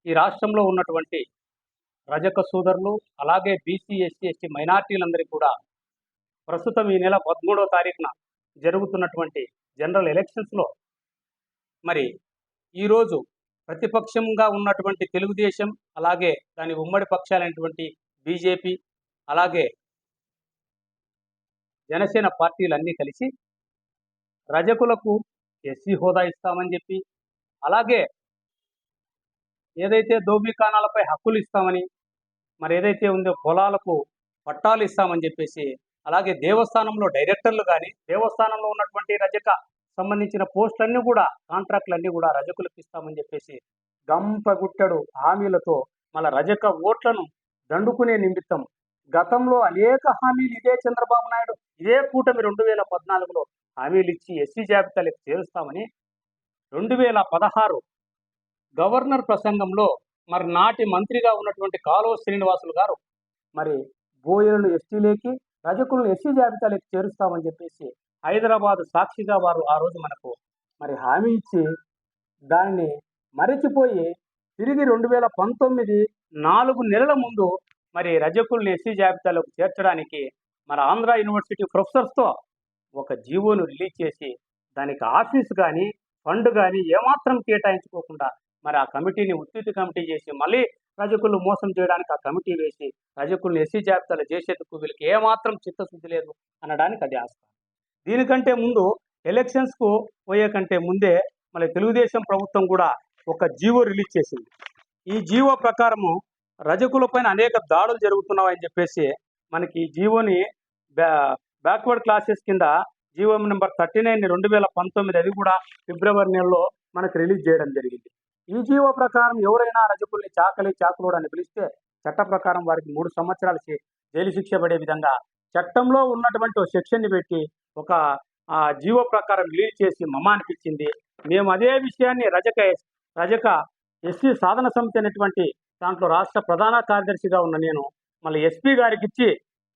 ఈ రాష్ట్రంలో ఉన్నటువంటి రజక సోదరులు, అలాగే బీసీ, ఎస్సీ, ఎస్టీ మైనార్టీలందరికీ కూడా ప్రస్తుతం ఈ నెల 13వ తారీఖున జరుగుతున్నటువంటి జనరల్ ఎలక్షన్స్‌లో మరి ఈరోజు ప్రతిపక్షంగా ఉన్నటువంటి తెలుగుదేశం, అలాగే దాని ఉమ్మడి పక్షాలైనటువంటి బీజేపీ, అలాగే జనసేన పార్టీలన్నీ కలిసి రజకులకు ఎస్సీ హోదా ఇస్తామని చెప్పి, అలాగే ఏదైతే దోబీకానాలపై హక్కులు ఇస్తామని, మరి ఏదైతే ఉందో పొలాలకు పట్టాలు ఇస్తామని చెప్పేసి, అలాగే దేవస్థానంలో డైరెక్టర్లు కానీ, దేవస్థానంలో ఉన్నటువంటి రజక సంబంధించిన పోస్టులన్నీ కూడా, కాంట్రాక్టులన్నీ కూడా రజకులకు ఇస్తామని చెప్పేసి గంపగుట్టడు హామీలతో మళ్ళా రజక ఓట్లను దండుకునే నిమిత్తం గతంలో అనేక హామీలు ఇదే చంద్రబాబు నాయుడు, ఇదే కూటమి 2014లో హామీలు ఇచ్చి ఎస్సీ జాబితాలకు చేరుస్తామని 2016 గవర్నర్ ప్రసంగంలో మరి నాటి మంత్రిగా ఉన్నటువంటి కాలువ శ్రీనివాసులు గారు మరి బోయలను ఎస్టీలేకి, రజకులను ఎస్సీ జాబితాలోకి చేరుస్తామని చెప్పేసి హైదరాబాద్ సాక్షిగా వారు ఆ రోజు మనకు మరి హామీ ఇచ్చి దానిని మరచిపోయి తిరిగి 2019 4 నెలల ముందు మరి రజకుల్ని ఎస్సీ జాబితాలోకి చేర్చడానికి మన ఆంధ్ర యూనివర్సిటీ ప్రొఫెసర్స్తో ఒక జీవోను రిలీజ్ చేసి దానికి ఆఫీస్ కానీ ఫండ్ కానీ ఏమాత్రం కేటాయించుకోకుండా మరి ఆ కమిటీని ఉత్తితి కమిటీ చేసి మళ్ళీ రజకులు మోసం చేయడానికి ఆ కమిటీ వేసి రజకుల్ని ఎస్సీ జాబితాలు చేసేందుకు వీళ్ళకి ఏమాత్రం చిత్తశుద్ధి లేదు అనడానికి అది ఆస్కారం. దీనికంటే ముందు ఎలక్షన్స్కు పోయే కంటే ముందే మళ్ళీ తెలుగుదేశం ప్రభుత్వం కూడా ఒక జీవో రిలీజ్ చేసింది. ఈ జీవో ప్రకారము రజకులపైన అనేక దాడులు జరుగుతున్నాయని చెప్పేసి మనకి ఈ జీవోని బ్యాక్వర్డ్ క్లాసెస్ కింద జీవో నెంబర్ 39 2019 అది కూడా ఫిబ్రవరి నెలలో మనకు రిలీజ్ చేయడం జరిగింది. ఈ జీవో ప్రకారం ఎవరైనా రజకుల్ని చాకులోడు అని పిలిస్తే చట్ట ప్రకారం వారికి 3 సంవత్సరాల జైలు శిక్ష పడే విధంగా చట్టంలో ఉన్నటువంటి ఒక సెక్షన్ని పెట్టి ఒక జీవో ప్రకారం రిలీజ్ చేసి మమ్మానిపించింది. మేము అదే విషయాన్ని రజక ఎస్సీ సాధన సమితి అనేటువంటి దాంట్లో రాష్ట్ర ప్రధాన కార్యదర్శిగా ఉన్న నేను మళ్ళీ ఎస్పీ గారికి ఇచ్చి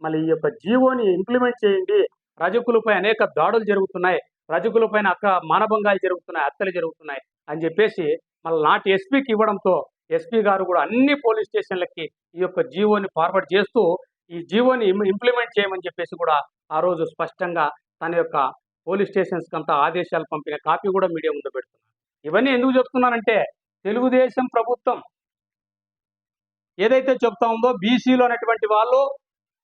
మళ్ళీ ఈ యొక్క జీవోని ఇంప్లిమెంట్ చేయండి, రజకులపై అనేక దాడులు జరుగుతున్నాయి, రజకులపైన మానభంగాలు జరుగుతున్నాయి, హత్యలు జరుగుతున్నాయి అని చెప్పేసి మళ్ళీ నాటి ఎస్పీకి ఇవ్వడంతో ఎస్పీ గారు కూడా అన్ని పోలీస్ స్టేషన్లకి ఈ యొక్క జీవోని ఫార్వర్డ్ చేస్తూ ఈ జీవోని ఇంప్లిమెంట్ చేయమని చెప్పేసి కూడా ఆ రోజు స్పష్టంగా తన యొక్క పోలీస్ స్టేషన్స్కి అంతా ఆదేశాలు పంపిన కాపీ కూడా మీడియా ముందు పెడుతున్నారు. ఇవన్నీ ఎందుకు చెప్తున్నానంటే తెలుగుదేశం ప్రభుత్వం ఏదైతే చెప్తా ఉందో బీసీలు అనేటువంటి వాళ్ళు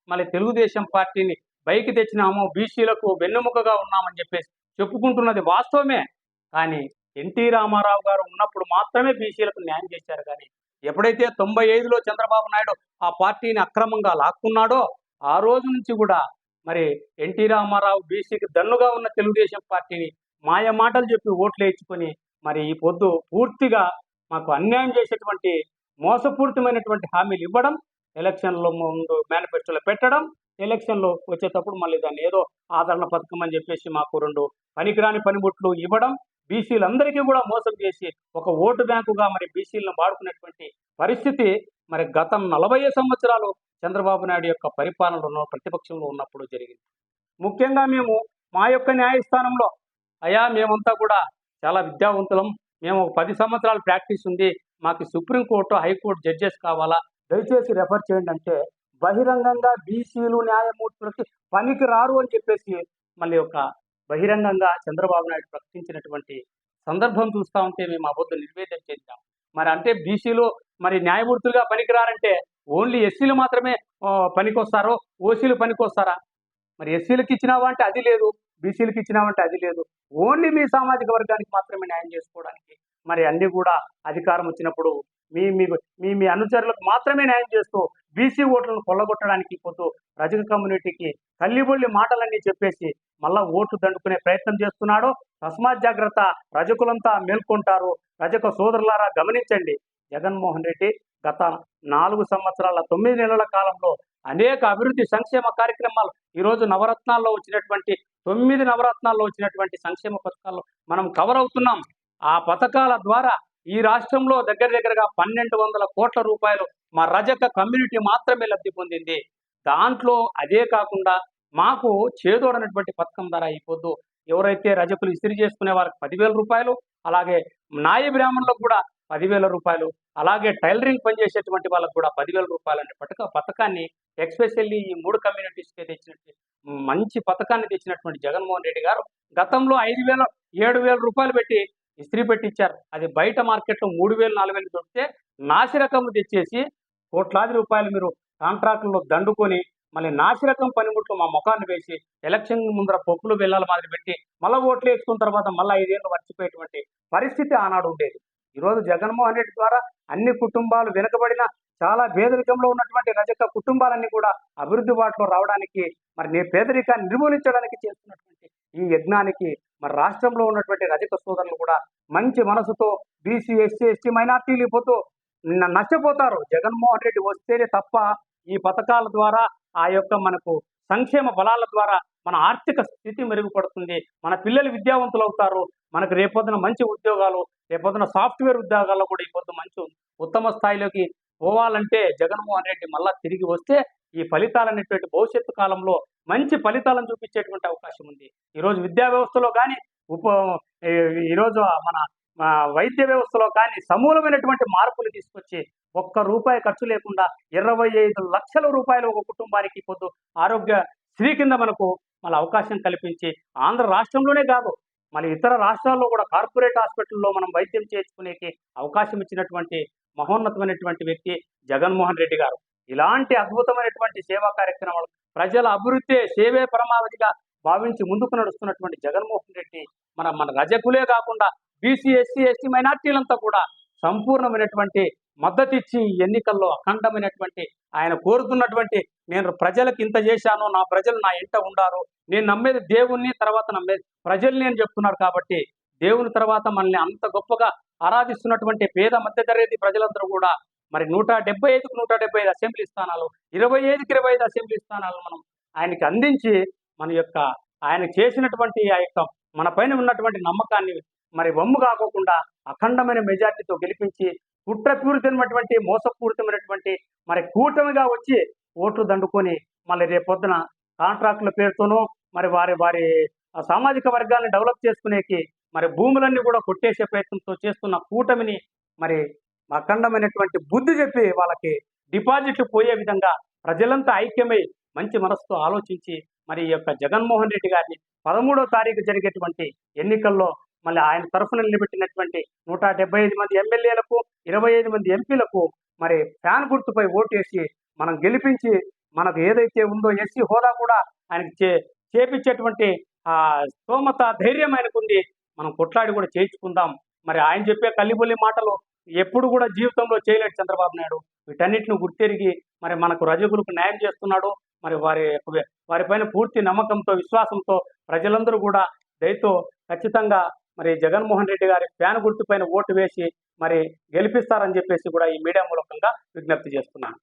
మళ్ళీ తెలుగుదేశం పార్టీని పైకి తెచ్చినామో, బీసీలకు వెన్నెముకగా ఉన్నామని చెప్పేసి చెప్పుకుంటున్నది వాస్తవమే. కానీ ఎన్టీ రామారావు గారు ఉన్నప్పుడు మాత్రమే బీసీలకు న్యాయం చేశారు. కానీ ఎప్పుడైతే 95లో చంద్రబాబు నాయుడు ఆ పార్టీని అక్రమంగా లాక్కున్నాడో ఆ రోజు నుంచి కూడా మరి ఎన్టీ రామారావు బీసీకి దన్నుగా ఉన్న తెలుగుదేశం పార్టీని మాయ మాటలు చెప్పి ఓట్లు వేయించుకొని మరి ఈ పొద్దు పూర్తిగా మాకు అన్యాయం చేసేటువంటి మోసపూరితమైనటువంటి హామీలు ఇవ్వడం, ఎలక్షన్లో ముందు మేనిఫెస్టోలో పెట్టడం, ఎలక్షన్లో వచ్చేటప్పుడు మళ్ళీ దాన్ని ఏదో ఆదరణ పథకం అని చెప్పేసి మాకు 2 పనికిరాని పనిముట్లు ఇవ్వడం, బీసీలందరికీ కూడా మోసం చేసి ఒక ఓటు బ్యాంకుగా మరి బీసీలను వాడుకునేటువంటి పరిస్థితి మరి గత 40 సంవత్సరాలు చంద్రబాబు నాయుడు యొక్క పరిపాలనలో ప్రతిపక్షంలో ఉన్నప్పుడు జరిగింది. ముఖ్యంగా మేము మా యొక్క న్యాయస్థానంలో అయ్యా మేమంతా కూడా చాలా విద్యావంతులం, మేము 10 సంవత్సరాలు ప్రాక్టీస్ ఉంది, మాకు సుప్రీంకోర్టు హైకోర్టు జడ్జెస్ కావాలా, దయచేసి రెఫర్ చేయండి అంటే బహిరంగంగా బీసీలు న్యాయమూర్తులకి పనికి రారు అని చెప్పేసి మళ్ళీ ఒక బహిరంగంగా చంద్రబాబు నాయుడు ప్రకటించినటువంటి సందర్భం చూస్తూ ఉంటే మేము ఆ పొద్దు నిర్వేదన చేద్దాం. మరి అంటే బీసీలు మరి న్యాయమూర్తులుగా పనికిరారంటే ఓన్లీ ఎస్సీలు మాత్రమే పనికొస్తారో, ఓసీలు పనికొస్తారా? మరి ఎస్సీలకు ఇచ్చినావా అంటే అది లేదు, బీసీలకు ఇచ్చినావంటే అది లేదు, ఓన్లీ మీ సామాజిక వర్గానికి మాత్రమే న్యాయం చేసుకోవడానికి మరి అన్ని కూడా అధికారం వచ్చినప్పుడు మీ అనుచరులకు మాత్రమే న్యాయం చేస్తూ బీసీ ఓట్లను కొల్లగొట్టడానికి పొద్దు రజక కమ్యూనిటీకి కల్లిబొల్లి మాటలన్నీ చెప్పేసి మళ్ళా ఓట్లు దండుకునే ప్రయత్నం చేస్తున్నాడో తస్మాత్ జాగ్రత్త, రజకులంతా మేల్కొంటారు. రజక సోదరులారా గమనించండి, జగన్మోహన్ రెడ్డి గత 4 సంవత్సరాల 9 నెలల కాలంలో అనేక అభివృద్ధి సంక్షేమ కార్యక్రమాలు ఈరోజు నవరత్నాల్లో వచ్చినటువంటి 9 నవరత్నాల్లో వచ్చినటువంటి సంక్షేమ పథకాల్లో మనం కవర్ అవుతున్నాం. ఆ పథకాల ద్వారా ఈ రాష్ట్రంలో దగ్గరగా 1200 కోట్ల రూపాయలు మా రజక కమ్యూనిటీ మాత్రమే లబ్ధి పొందింది. దాంట్లో అదే కాకుండా మాకు చేదోడనటువంటి పథకం ద్వారా ఈ పొద్దు ఎవరైతే రజకులు ఇస్త్రీ చేసుకునే వారికి 10,000 రూపాయలు, అలాగే నాయ బ్రాహ్మణులకు కూడా రూ. 10,000, అలాగే టైలరింగ్ పనిచేసేటువంటి వాళ్ళకు కూడా రూ. 10,000 అనే పథకాన్ని ఎస్పెషల్లీ ఈ 3 కమ్యూనిటీస్‌కే తెచ్చినట్టు మంచి పథకాన్ని తెచ్చినటువంటి జగన్మోహన్ రెడ్డి గారు గతంలో 5,000, రూ. 7,000 పెట్టి ఇస్త్రీ పెట్టిచ్చారు. అది బయట మార్కెట్‌లో 3,000, 4,000 దొరికితే నాసిరకం తెచ్చేసి కోట్లాది రూపాయలు మీరు కాంట్రాక్టుల్లో దండుకొని మళ్ళీ నాసిరకం పనిముట్లు మా మొఖాన్ని వేసి ఎలక్షన్ ముందర పప్పులు బెల్లాల మాదిరి పెట్టి మళ్ళీ ఓట్లు వేసుకున్న తర్వాత మళ్ళీ 5 ఏళ్ళు మర్చిపోయేటువంటి పరిస్థితి ఆనాడు ఉండేది. ఈరోజు జగన్మోహన్ రెడ్డి ద్వారా అన్ని కుటుంబాలు వెనుకబడిన చాలా పేదరికంలో ఉన్నటువంటి రజక కుటుంబాలన్నీ కూడా అభివృద్ధి బాటలో రావడానికి మరి పేదరికాన్ని నిర్మూలించడానికి చేస్తున్నటువంటి ఈ యజ్ఞానికి మరి రాష్ట్రంలో ఉన్నటువంటి రజక సోదరులు కూడా మంచి మనసుతో బీసీ, ఎస్సీ, ఎస్టీ మైనార్టీలు పోతూ నష్టపోతారు. జగన్మోహన్ రెడ్డి వస్తేనే తప్ప ఈ పథకాల ద్వారా ఆ యొక్క మనకు సంక్షేమ బలాల ద్వారా మన ఆర్థిక స్థితి మెరుగుపడుతుంది. మన పిల్లలు విద్యావంతులు అవుతారు. మనకు రేపొద్దున మంచి ఉద్యోగాలు, రేపొద్దున సాఫ్ట్వేర్ ఉద్యోగాల్లో కూడా ఈ పొద్దు మంచి ఉత్తమ స్థాయిలోకి పోవాలంటే జగన్మోహన్ రెడ్డి మళ్ళా తిరిగి వస్తే ఈ ఫలితాలు అనేటువంటి భవిష్యత్తు కాలంలో మంచి ఫలితాలను చూపించేటువంటి అవకాశం ఉంది. ఈరోజు విద్యా వ్యవస్థలో కానీ ఈరోజు మన వైద్య వ్యవస్థలో కానీ సమూలమైనటువంటి మార్పులు తీసుకొచ్చి ఒక్క రూపాయి ఖర్చు లేకుండా 25 లక్షల రూపాయలు ఒక కుటుంబానికి పొద్దు ఆరోగ్య శ్రీ కింద మనకు మళ్ళీ అవకాశం కల్పించి ఆంధ్ర రాష్ట్రంలోనే కాదు మళ్ళీ ఇతర రాష్ట్రాల్లో కూడా కార్పొరేట్ హాస్పిటల్లో మనం వైద్యం చేసుకునేకి అవకాశం ఇచ్చినటువంటి మహోన్నతమైనటువంటి వ్యక్తి జగన్మోహన్ రెడ్డి గారు. ఇలాంటి అద్భుతమైనటువంటి సేవా కార్యక్రమాలు ప్రజల అభివృద్ధి సేవే పరమావధిగా భావించి ముందుకు నడుస్తున్నటువంటి జగన్మోహన్ రెడ్డి మన రజకులే కాకుండా బీసీ, ఎస్సీ, ఎస్టీ మైనార్టీలంతా కూడా సంపూర్ణమైనటువంటి మద్దతు ఇచ్చి ఎన్నికల్లో అఖండమైనటువంటి ఆయన కోరుతున్నటువంటి నేను ప్రజలకు ఇంత చేశాను, నా ప్రజలు నా ఇంట ఉండారు, నేను నమ్మేది దేవుణ్ణి, తర్వాత నమ్మేది ప్రజల్ని అని చెప్తున్నారు. కాబట్టి దేవుని తర్వాత మనల్ని అంత గొప్పగా ఆరాధిస్తున్నటువంటి పేద మధ్యతరగతి ప్రజలందరూ కూడా మరి 175కు 175 అసెంబ్లీ స్థానాలు, 25కి 25 అసెంబ్లీ స్థానాలు మనం ఆయనకి అందించి మన యొక్క ఆయన చేసినటువంటి ఆ యొక్క మన పైన ఉన్నటువంటి నమ్మకాన్ని మరి వమ్ము కాకోకుండా అఖండమైన మెజార్టీతో గెలిపించి కుట్రపూరితమైనటువంటి మోసపూరితమైనటువంటి మరి కూటమిగా వచ్చి ఓట్లు దండుకొని మళ్ళీ రేపొద్దున కాంట్రాక్టుల పేరుతోనూ మరి వారి సామాజిక వర్గాన్ని డెవలప్ చేసుకునేకి మరి భూములన్నీ కూడా కొట్టేసే ప్రయత్నంతో చేస్తున్న కూటమిని మరి అఖండమైనటువంటి బుద్ధి చెప్పి వాళ్ళకి డిపాజిట్లు పోయే విధంగా ప్రజలంతా ఐక్యమై మంచి మనసుతో ఆలోచించి మరి ఈ యొక్క జగన్మోహన్ రెడ్డి గారిని 13వ తారీఖు జరిగేటువంటి ఎన్నికల్లో మళ్ళీ ఆయన తరఫున నిలబెట్టినటువంటి 175 మంది ఎమ్మెల్యేలకు 25 మంది ఎంపీలకు మరి ఫ్యాన్ గుర్తుపై ఓటేసి మనం గెలిపించి మనకు ఏదైతే ఉందో ఎస్సీ హోదా కూడా ఆయనకి చేపించేటువంటి స్తోమత ధైర్యం ఆయనకుంది. మనం కొట్లాడి కూడా చేయించుకుందాం. మరి ఆయన చెప్పే కల్లిబొల్లి మాటలు ఎప్పుడు కూడా జీవితంలో చేయలేడు చంద్రబాబు నాయుడు. వీటన్నిటిని గుర్తెరిగి మరి మనకు రజకులకు న్యాయం చేస్తున్నాడు. మరి వారిపైన పూర్తి నమ్మకంతో విశ్వాసంతో ప్రజలందరూ కూడా దయతో ఖచ్చితంగా మరి జగన్మోహన్ రెడ్డి గారి ఫ్యాన్ గుర్తుపైన ఓటు వేసి మరి గెలిపిస్తారని చెప్పేసి కూడా ఈ మీడియా మూలకంగా విజ్ఞప్తి చేస్తున్నాను.